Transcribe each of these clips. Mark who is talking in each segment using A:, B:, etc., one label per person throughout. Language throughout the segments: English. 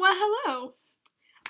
A: Well, hello.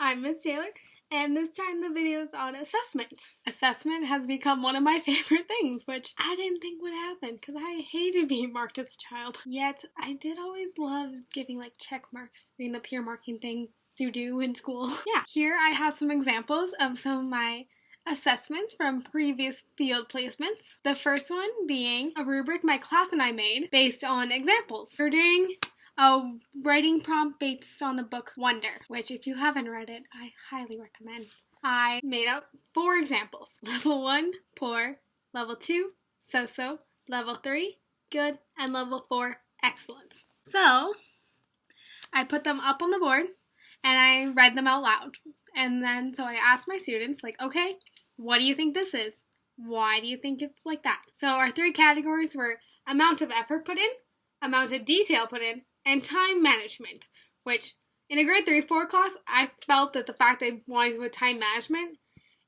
A: I'm Miss Taylor, and this time the video is on assessment. Assessment has become one of my favorite things, which I didn't think would happen because I hated being marked as a child. Yet, I did always love giving like check marks, doing the peer marking thing you do in school. Yeah, here I have some examples of some of my assessments from previous field placements. The first one being a rubric my class and I made based on examples. We're doing a writing prompt based on the book Wonder, which if you haven't read it, I highly recommend. I made up 4 examples. Level 1, poor. Level 2, so-so. Level 3, good. And level 4, excellent. So, I put them up on the board and I read them out loud. And then, so I asked my students, like, okay, what do you think this is? Why do you think it's like that? So our 3 categories were amount of effort put in, amount of detail put in, and time management, which in a grade 3-4 class, I felt that the fact they wanted to put time management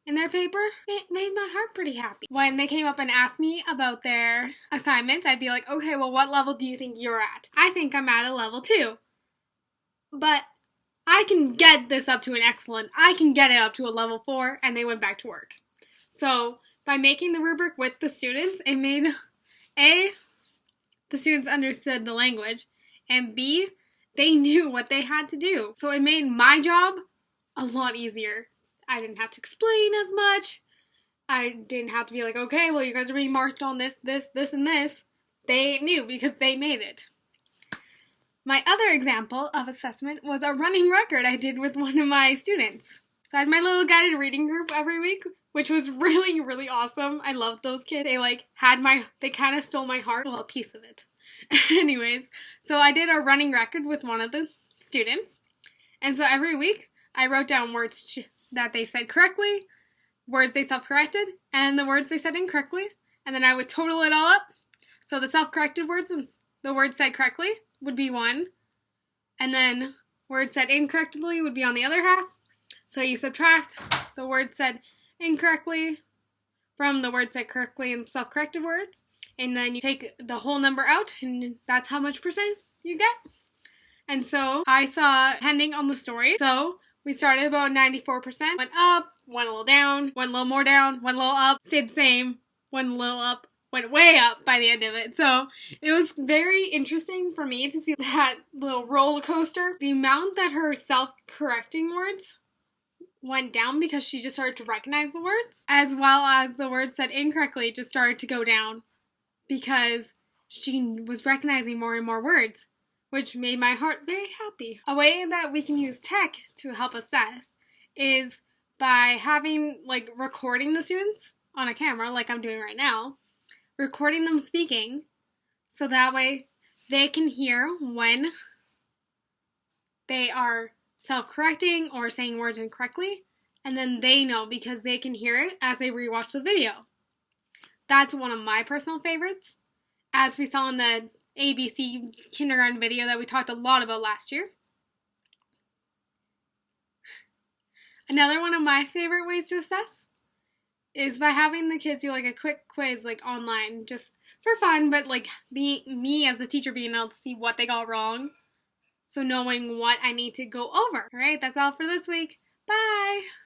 A: in their paper, it made my heart pretty happy. When they came up and asked me about their assignments, I'd be like, okay, well, what level do you think you're at? I think I'm at a level 2. But I can get this up to an excellent. I can get it up to a level 4, and they went back to work. So by making the rubric with the students, it made the students understood the language, and B, they knew what they had to do. So it made my job a lot easier. I didn't have to explain as much. I didn't have to be like, okay, well, you guys are being marked on this, this, this, and this. They knew because they made it. My other example of assessment was a running record I did with one of my students. So I had my little guided reading group every week, which was really, really awesome. I loved those kids. They kind of stole my heart. Well, a piece of it. Anyways, so I did a running record with one of the students. And so every week, I wrote down words that they said correctly, words they self-corrected, and the words they said incorrectly. And then I would total it all up. So the self-corrected words is the words said correctly would be 1. And then words said incorrectly would be on the other half. So you subtract the words said incorrectly from the words said correctly and self-corrected words. And then you take the whole number out, and that's how much percent you get. And so I saw, depending on the story, so we started about 94%, went up, went a little down, went a little more down, went a little up, stayed the same, went a little up, went way up by the end of it. So it was very interesting for me to see that little roller coaster. The amount that her self-correcting words went down because she just started to recognize the words, as well as the words said incorrectly just started to go down because she was recognizing more and more words, which made my heart very happy. A way that we can use tech to help assess is by having, recording the students on a camera, like I'm doing right now, recording them speaking, so that way they can hear when they are self-correcting or saying words incorrectly, and then they know because they can hear it as they rewatch the video. That's one of my personal favorites, as we saw in the ABC kindergarten video that we talked a lot about last year. Another one of my favorite ways to assess is by having the kids do a quick quiz online, just for fun, but me as the teacher being able to see what they got wrong, so knowing what I need to go over. Alright, that's all for this week. Bye!